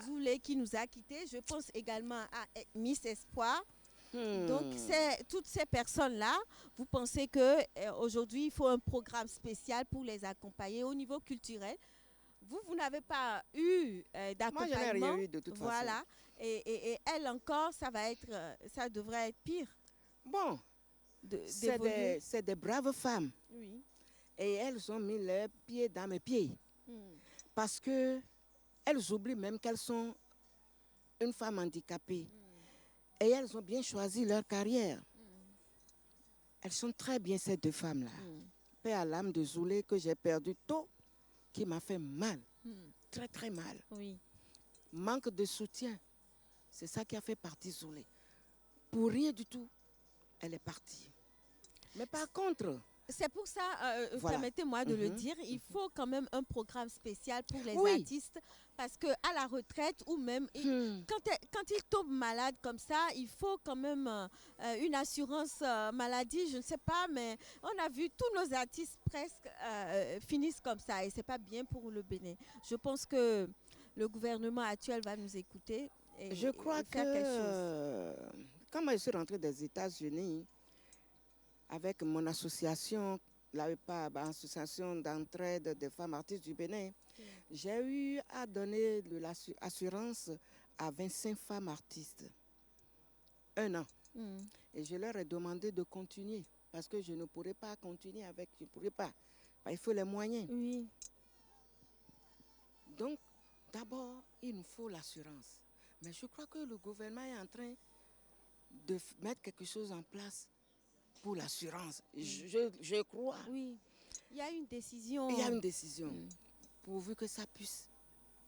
Zoulé qui nous a quittés. Je pense également à Miss Espoir. Donc, toutes ces personnes-là, vous pensez qu'aujourd'hui, il faut un programme spécial pour les accompagner au niveau culturel. Vous n'avez pas eu d'accompagnement. Moi, je n'ai rien eu de toute façon. Voilà. Et elle encore, ça devrait être pire. Bon, c'est des braves femmes. Oui. Et elles ont mis leurs pieds dans mes pieds. Parce qu'elles oublient même qu'elles sont une femme handicapée. Et elles ont bien choisi leur carrière. Elles sont très bien, ces deux femmes-là. Paix à l'âme de Zoulé que j'ai perdu tôt, qui m'a fait mal. Très, très mal. Oui. Manque de soutien. C'est ça qui a fait partir Zoulé. Pour rien du tout, elle est partie. Mais par contre, C'est pour ça, Voilà. permettez-moi de le Mhm. dire, il faut quand même un programme spécial pour les Oui. artistes parce que à la retraite ou même Hmm. quand ils tombent malades comme ça, il faut quand même une assurance maladie, je ne sais pas, mais on a vu tous nos artistes presque finissent comme ça et c'est pas bien pour le Bénin. Je pense que le gouvernement actuel va nous écouter Je crois et que faire quelque chose. quand moi je suis rentrée des États-Unis avec mon association, l'association d'entraide des femmes artistes du Bénin, j'ai eu à donner de l'assurance à 25 femmes artistes. 1 an. Mm. Et je leur ai demandé de continuer parce que je ne pourrais pas continuer avec, je ne pourrais pas. Il faut les moyens. Oui, Donc, d'abord, il nous faut l'assurance. Mais je crois que le gouvernement est en train de mettre quelque chose en place pour l'assurance. Je crois. oui. Il y a une décision. Il y a une décision Mm. pourvu que ça puisse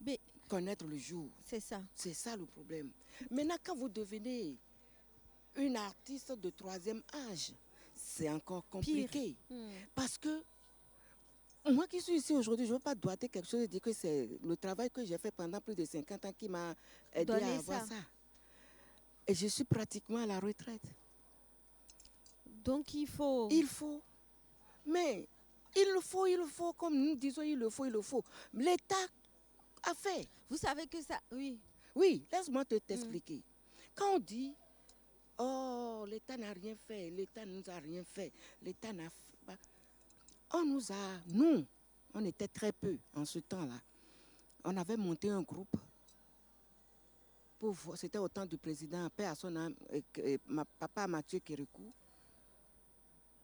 Mais connaître le jour. c'est ça. C'est ça le problème. Maintenant, quand vous devenez une artiste de 3e âge, c'est encore compliqué. Mm. Parce que moi qui suis ici aujourd'hui, je ne veux pas doiter quelque chose et dire que c'est le travail que j'ai fait pendant plus de 50 ans qui m'a aidé Donner à avoir ça. ça. Et je suis pratiquement à la retraite. Donc il faut. Il faut. Mais il le faut, comme nous disons, il le faut. L'État a fait. Vous savez que ça. Oui. Oui, laisse-moi t'expliquer. Quand on dit, oh, l'État n'a rien fait, l'État ne nous a rien fait, l'État n'a pas... Nous, on était très peu en ce temps-là. On avait monté un groupe. C'était au temps du président, paix à son âme, papa Mathieu Kérékou.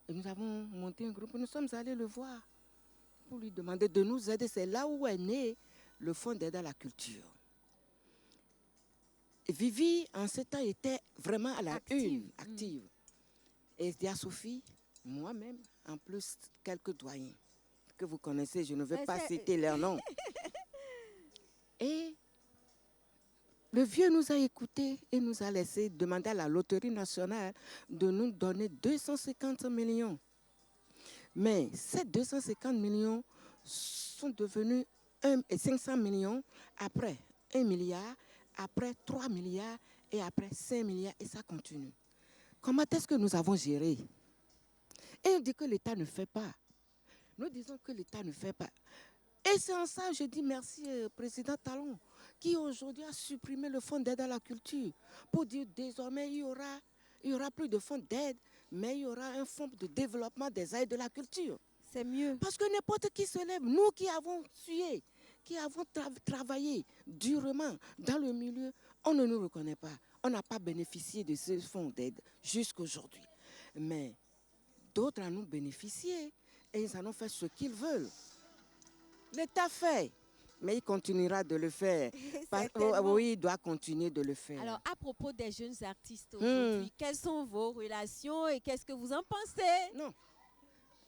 Et nous avons monté un groupe, nous sommes allés le voir pour lui demander de nous aider. C'est là où est né le Fonds d'aide à la culture. Et Vivi, en ce temps, était vraiment à la Active. une, active. Et Dia Sophie, moi-même, en plus, quelques doyens que vous connaissez, je ne vais Mais pas c'est- citer leurs noms. Et le vieux nous a écoutés et nous a laissé demander à la Loterie nationale de nous donner 250 millions. Mais ces 250 millions sont devenus 500 millions, après 1 milliard, après 3 milliards et après 5 milliards et ça continue. Comment est-ce que nous avons géré? Et on dit que l'État ne fait pas. Nous disons que l'État ne fait pas. Et c'est en ça que je dis merci président Talon, qui aujourd'hui a supprimé le fonds d'aide à la culture pour dire désormais il y aura plus de fonds d'aide, mais il y aura un fonds de développement des aides de la culture. C'est mieux. Parce que n'importe qui se lève, nous qui avons sué, qui avons travaillé durement dans le milieu, on ne nous reconnaît pas. On n'a pas bénéficié de ce fonds d'aide jusqu'à aujourd'hui. Mais d'autres en ont bénéficié et ils en ont fait ce qu'ils veulent. L'État fait, mais il continuera de le faire. Certainement. Oui, il doit continuer de le faire. Alors, à propos des jeunes artistes aujourd'hui, quelles sont vos relations et qu'est-ce que vous en pensez? Non.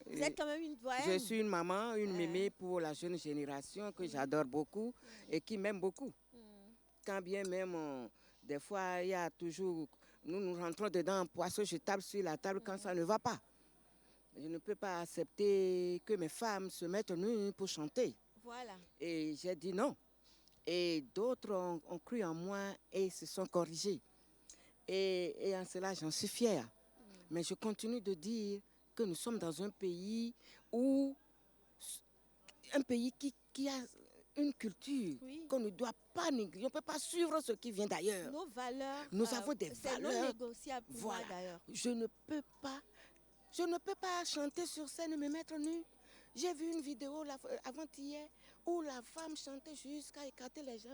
Vous êtes quand même une doyenne. Je suis une maman, une mémé pour la jeune génération que j'adore beaucoup et qui m'aime beaucoup. Quand bien même, des fois, il y a toujours... Nous rentrons dedans, poisson, je tape sur la table quand ça ne va pas. Je ne peux pas accepter que mes femmes se mettent nues pour chanter. Voilà. Et j'ai dit non. Et d'autres ont cru en moi et se sont corrigés. Et en cela, j'en suis fière. Mais je continue de dire que nous sommes dans un pays qui a une culture qu'on ne doit pas négliger. On ne peut pas suivre ce qui vient d'ailleurs. Nos valeurs. Nous avons des c'est non valeurs. négociable pour moi Voilà. d'ailleurs. Je ne peux pas chanter sur scène et me mettre nue. J'ai vu une vidéo avant-hier où la femme chantait jusqu'à écarter les gens.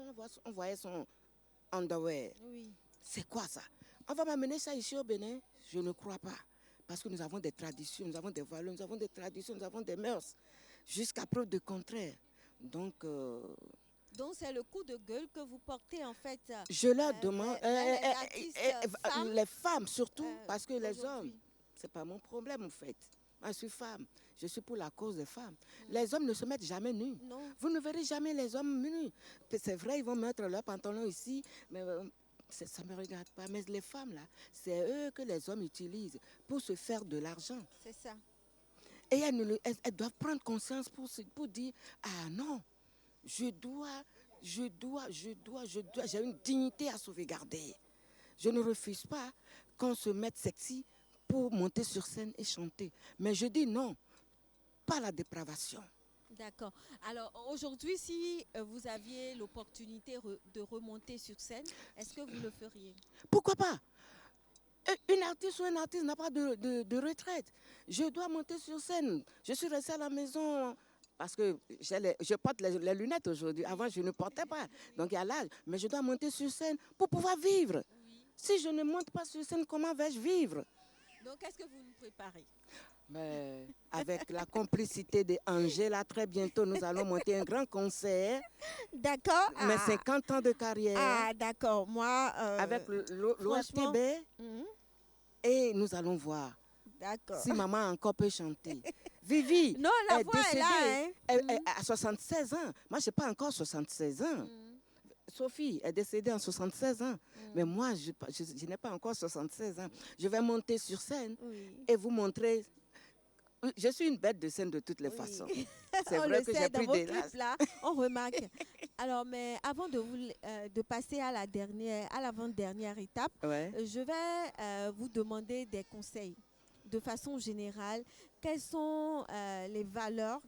On voyait son underwear. Oui. C'est quoi ça? On va m'amener ça ici au Bénin? Je ne crois pas. Parce que nous avons des traditions, nous avons des valeurs, nous avons des traditions, nous avons des mœurs. Jusqu'à preuve de contraire. Donc c'est le coup de gueule que vous portez en fait. je leur demande, les artistes femmes, les femmes surtout, parce que les aujourd'hui. hommes, c'est pas mon problème en fait. Moi, je suis femme, je suis pour la cause des femmes. Les hommes ne se mettent jamais nus. Non. Vous ne verrez jamais les hommes nus. C'est vrai, ils vont mettre leurs pantalons ici, mais ça ne me regarde pas. Mais les femmes, là, c'est eux que les hommes utilisent pour se faire de l'argent. C'est ça. Et elles doivent prendre conscience pour dire, ah non, j'ai une dignité à sauvegarder. Je ne refuse pas qu'on se mette sexy pour monter sur scène et chanter. Mais je dis non, pas la dépravation. D'accord. Alors aujourd'hui, si vous aviez l'opportunité de remonter sur scène, est-ce que vous le feriez? Pourquoi pas? Une artiste ou un artiste n'a pas de retraite. Je dois monter sur scène. Je suis restée à la maison parce que je porte les lunettes aujourd'hui. Avant, je ne portais pas. Donc, il y a l'âge. Mais je dois monter sur scène pour pouvoir vivre. Oui. Si je ne monte pas sur scène, comment vais-je vivre? Donc, qu'est-ce que vous nous préparez? Mais avec la complicité d'Angela, très bientôt, nous allons monter un grand concert. D'accord. Mes 50 ans de carrière. Ah, d'accord. Moi, avec l'OATB. Et nous allons voir si maman encore peut chanter. Vivi, non, la est voix décédée est là, hein? à 76 ans. Moi, je n'ai pas encore 76 ans. Sophie est décédée en 76 ans. Mais moi, je n'ai pas encore 76 ans. Je vais monter sur scène et vous montrer. Je suis une bête de scène de toutes les façons. C'est vrai que j'ai pris des là, on remarque. Alors, mais avant de passer à l'avant-dernière étape, je vais vous demander des conseils. De façon générale, quelles sont les valeurs,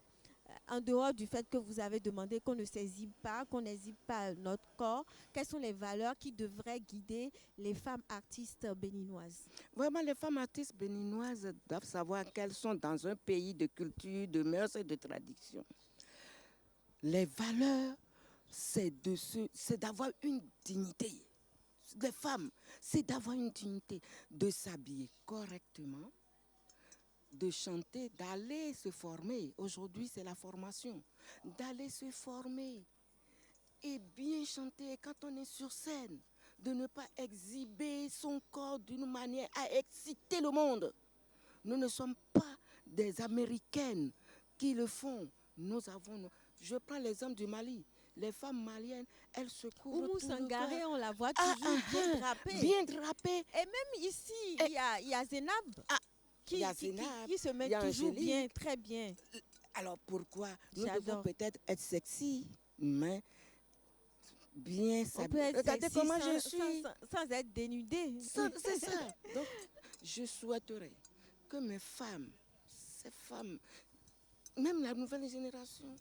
en dehors du fait que vous avez demandé qu'on ne saisit pas, qu'on n'hésite pas à notre corps, quelles sont les valeurs qui devraient guider les femmes artistes béninoises? Vraiment, les femmes artistes béninoises doivent savoir qu'elles sont dans un pays de culture, de mœurs et de tradition. Les valeurs, c'est d'avoir une dignité. Les femmes, c'est d'avoir une dignité, de s'habiller correctement, de chanter, d'aller se former. Aujourd'hui, c'est la formation. D'aller se former et bien chanter quand on est sur scène. De ne pas exhiber son corps d'une manière à exciter le monde. Nous ne sommes pas des Américaines qui le font. Je prends l'exemple du Mali. Les femmes maliennes, elles se couvrent Oumou tout le Sangaré, corps. on la voit toujours bien drapée. Bien drapée. Et même ici, il y a Zénab. Qui se met toujours bien, très bien. Alors pourquoi nous devons peut-être être sexy, mais bien s'habiller. Regardez comment je suis. Sans être dénudée. C'est ça. Donc, je souhaiterais que mes femmes, ces femmes, même la nouvelle génération,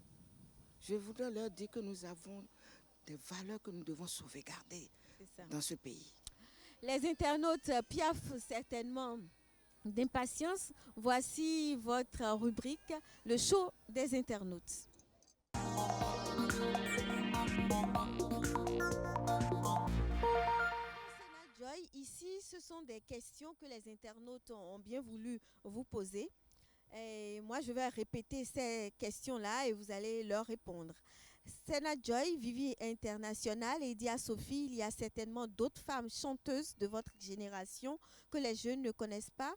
je voudrais leur dire que nous avons des valeurs que nous devons sauvegarder dans ce pays. Les internautes piaffent certainement d'impatience. Voici votre rubrique, le show des internautes. Joy, ici, ce sont des questions que les internautes ont bien voulu vous poser. Et moi, je vais répéter ces questions-là et vous allez leur répondre. Sena Joy, Vivi International, et Dia Sophie, il y a certainement d'autres femmes chanteuses de votre génération que les jeunes ne connaissent pas.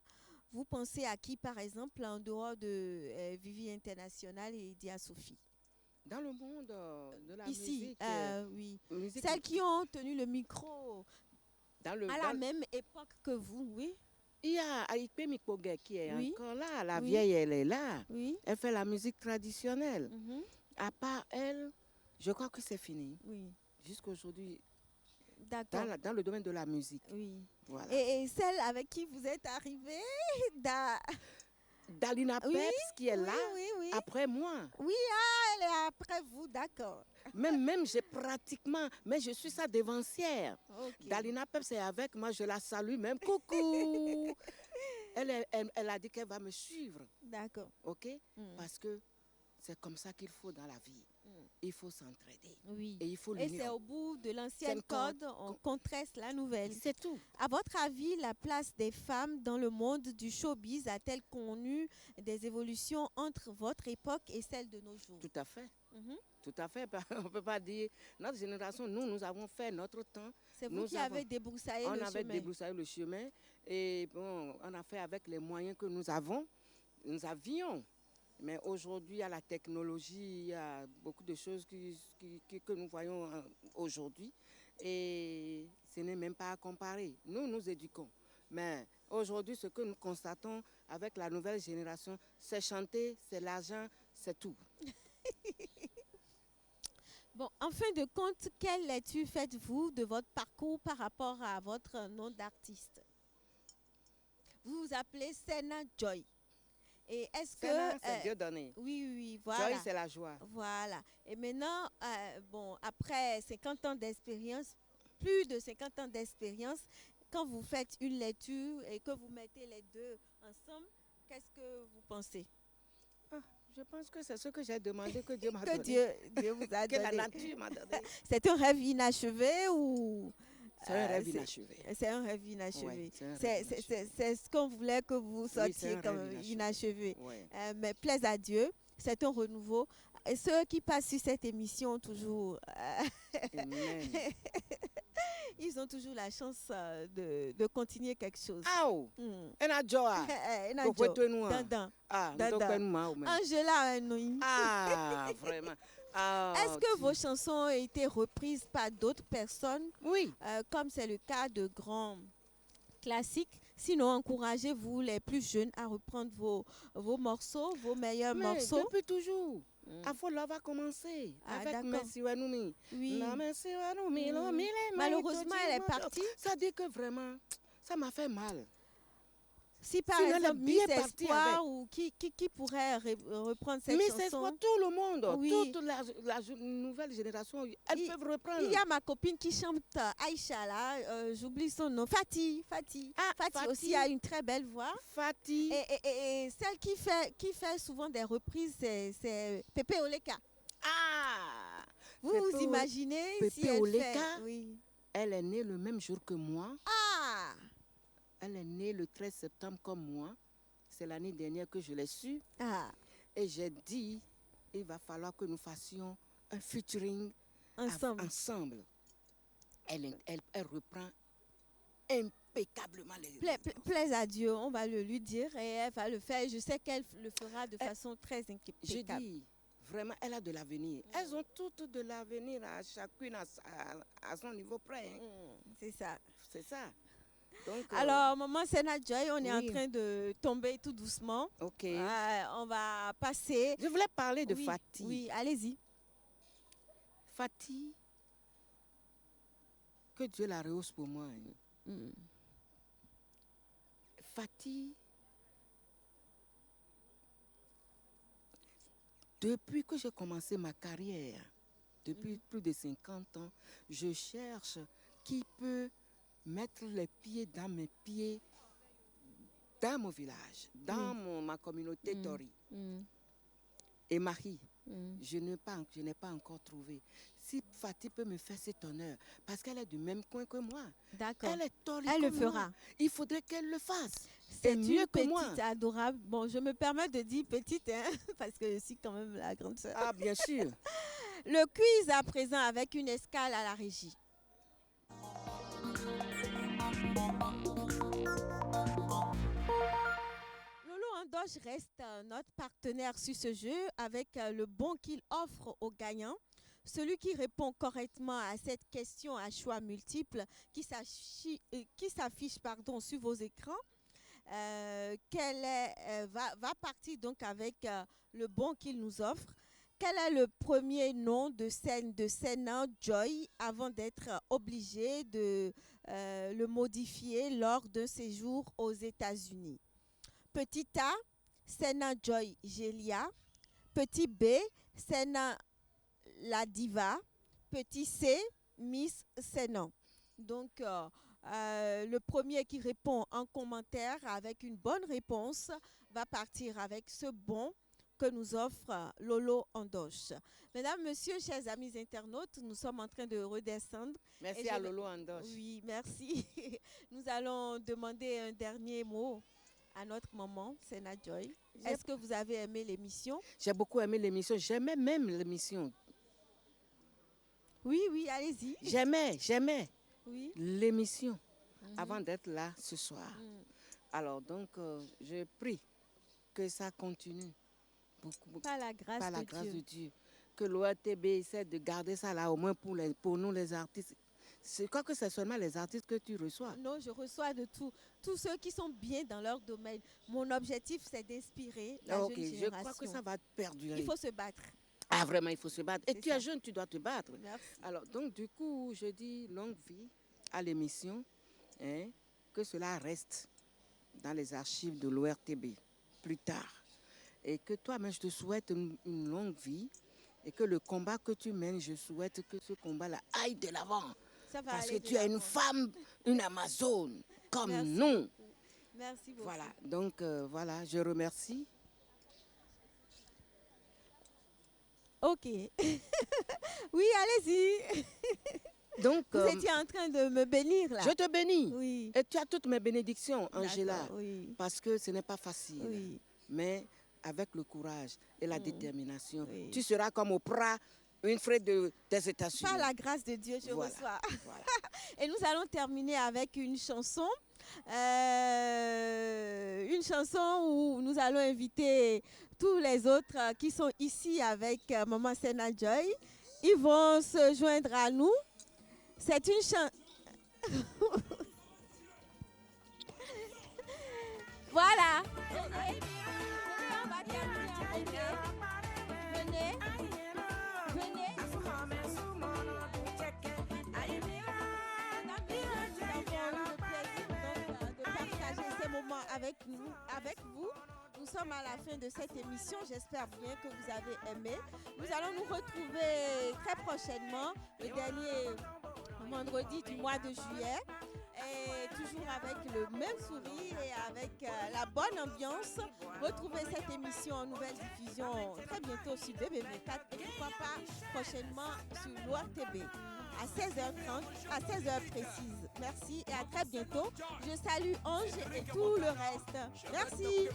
Vous pensez à qui, par exemple, en dehors de Vivi International et Dia Sophie? Dans le monde de la musique, oui. Musique, celles qui ont tenu le micro à la même époque que vous, oui. Il y a Aïpé Mikpogé qui est encore là. La vieille, elle est là. Oui. Elle fait la musique traditionnelle. À part elle, je crois que c'est fini. Oui. Jusqu'aujourd'hui, dans le domaine de la musique. Oui. Voilà. Et celle avec qui vous êtes arrivée, Dalina Peps qui est là, après moi. Oui, elle est après vous, d'accord. Même j'ai pratiquement, mais je suis sa dévancière. Okay. Dalina Peps est avec moi, je la salue même. Coucou. Elle a dit qu'elle va me suivre. D'accord. Ok. Parce que c'est comme ça qu'il faut dans la vie. Il faut s'entraider. Oui. Et il faut Et c'est au bout de l'ancienne corde, on conteste la nouvelle. C'est tout. À votre avis, la place des femmes dans le monde du showbiz a-t-elle connu des évolutions entre votre époque et celle de nos jours? Tout à fait. Tout à fait. On ne peut pas dire, notre génération, nous avons fait notre temps. C'est vous qui avez débroussaillé le chemin. On avait débroussaillé le chemin. Et bon, on a fait avec les moyens que nous avions. Mais aujourd'hui, il y a la technologie, il y a beaucoup de choses que nous voyons aujourd'hui. Et ce n'est même pas à comparer. Nous éduquons. Mais aujourd'hui, ce que nous constatons avec la nouvelle génération, c'est chanter, c'est l'argent, c'est tout. Bon, en fin de compte, quelle lecture faites-vous de votre parcours par rapport à votre nom d'artiste? Vous vous appelez Sena Joy. Et est-ce que... C'est Dieu donné. Oui, voilà. Joy, c'est la joie. Voilà. Et maintenant, bon, après 50 ans d'expérience, plus de 50 ans d'expérience, quand vous faites une lecture et que vous mettez les deux ensemble, qu'est-ce que vous pensez? Je pense que c'est ce que j'ai demandé, que Dieu m'a Que donné. Dieu vous a Que donné. la nature m'a donné. C'est un rêve inachevé ou... C'est un rêve inachevé. C'est un rêve inachevé. Ouais, c'est un rêve inachevé. C'est ce qu'on voulait que vous sortiez c'est un comme rêve inachevé. Ouais. Mais plaise à Dieu, c'est un renouveau. Et ceux qui passent sur cette émission toujours, Amen. ils ont toujours la chance de continuer quelque chose. Aou! Mm. Ena joa. Ena Ko jo, kwetu enua. dandan. Ah, Dada. ndo kwenu ma oumen. Angela Anoui. Ah, vraiment. Ah, Est-ce que tu- vos chansons ont été reprises par d'autres personnes, Oui. comme c'est le cas de grands classiques? Sinon, encouragez-vous les plus jeunes à reprendre vos morceaux, vos meilleurs Mais morceaux. depuis toujours. Mm. Afro Love a commencé Ah, avec d'accord. Merci Wanoumi. Oui. La Merci Wanoumi, Mm. lo mile, Malheureusement, maïto, elle est dimo, partie. Ça dit que vraiment, ça m'a fait mal. Si par Sinon, elle est exemple bien Miss partie Espoir avec. ou qui pourrait reprendre cette Mais chanson? c'est pour tout le monde, Oui. toute la nouvelle génération, elles Il- peuvent reprendre. Il y a ma copine qui chante Aïcha là, j'oublie son nom, Fatih. Ah, Fatih aussi a une très belle voix. Fatih. Et celle qui fait souvent des reprises, c'est Pépé Oleka. Ah, Vous Pépé vous imaginez si Pépé elle Oleka? fait... Oui. elle est née le même jour que moi. Ah, Elle est née le 13 septembre comme moi. C'est l'année dernière que je l'ai su. ah, Et j'ai dit, il va falloir que nous fassions un featuring ensemble. ensemble. Elle reprend impeccablement les... Plaise à Dieu, on va le lui dire et elle va le faire. Je sais qu'elle le fera de Elle- façon très Je impeccable. dis, vraiment, elle a de l'avenir. Elles ont toutes de l'avenir, chacune à son niveau près. Hein. C'est ça. C'est ça. Donc, Alors, maman Sena Joy, on est en oui. train de tomber tout doucement. ok. On va passer. Je voulais parler de Oui, Fatih. Oui, allez-y. Fatih, que Dieu la rehausse pour moi. Hein. Mm. Fatih, depuis que j'ai commencé ma carrière, depuis plus de 50 ans, je cherche qui peut mettre les pieds dans mes pieds dans mon village, dans ma communauté Tori. Mm. Et Marie, Mm. je n'ai pas encore trouvé. Si Fatih peut me faire cet honneur, parce qu'elle est du même coin que moi, D'accord. elle est Tori Elle le comme moi. fera. Il faudrait qu'elle le fasse. C'est Et une mieux que petite moi. adorable. Bon, je me permets de dire petite, hein, parce que je suis quand même la grande sœur. Ah, bien sûr. Le quiz à présent avec une escale à la régie. Lolo Andoche reste notre partenaire sur ce jeu avec le bon qu'il offre aux gagnants. Celui qui répond correctement à cette question à choix multiples qui s'affiche sur vos écrans va partir donc avec le bon qu'il nous offre. Quel est le premier nom de scène de Sena Joy avant d'être obligé de le modifier lors d'un séjour aux États-Unis? Petit A, Sena Joy Gelia. Petit B, Sena la diva. Petit C, Miss Sena. Donc, le premier qui répond en commentaire avec une bonne réponse va partir avec ce bon que nous offre Lolo Andoche. Mesdames, Messieurs, chers amis internautes, nous sommes en train de redescendre. Merci Et à je vais- Lolo Andoche. Oui, merci. Nous allons demander un dernier mot à notre maman, Sena Joy. Est-ce que vous avez aimé l'émission? J'ai beaucoup aimé l'émission. J'aimais même l'émission. Oui, allez-y. J'aimais Oui. l'émission Mhm. avant d'être là ce soir. Mm. Alors, donc, je prie que ça continue. Beaucoup, Par la grâce, par la de grâce Dieu. de Dieu. Que l'OATB essaie de garder ça là, au moins pour nous les artistes. Je crois que c'est seulement les artistes que tu reçois. Non, je reçois de tout. Tous ceux qui sont bien dans leur domaine. Mon objectif, c'est d'inspirer la Ok, jeune je génération. crois que ça va perdurer. Il faut se battre. Ah, vraiment, il faut se battre. Et C'est tu ça. es jeune, tu dois te battre. Merci. Alors, donc, du coup, je dis longue vie à l'émission, hein, que cela reste dans les archives de l'ORTB plus tard. Et que toi-même, je te souhaite une longue vie et que le combat que tu mènes, je souhaite que ce combat-là aille de l'avant. Ça va Parce que aller de tu es une l'avant. femme, une Amazone, comme Merci nous. beaucoup. Merci beaucoup. Voilà, donc voilà, je remercie. Ok. Oui, allez-y. Donc, Vous étiez en train de me bénir là. je te bénis. Oui. Et tu as toutes mes bénédictions, Angela, D'accord, oui. parce que ce n'est pas facile. Oui. Mais avec le courage et la détermination, Oui. tu seras comme Oprah Winfrey des États-Unis. Par la grâce de Dieu, je Voilà, reçois. voilà. Et nous allons terminer avec une chanson. Une chanson où nous allons inviter tous les autres qui sont ici avec Maman Sena Joy. Ils vont se joindre à nous. C'est une chanson. Voilà. Venez. On va terminer. Venez. Venez. De partager ces moments avec vous. Nous sommes à la fin de cette émission. J'espère bien que vous avez aimé. Nous allons nous retrouver très prochainement, le dernier vendredi du mois de juillet. Et toujours avec le même sourire et avec la bonne ambiance. Retrouvez cette émission en nouvelle diffusion très bientôt sur BB24 et pourquoi pas prochainement sur l'ORTB à 16h30, à 16h précise. Merci et à très bientôt. Je salue Ange et tout le reste. Merci.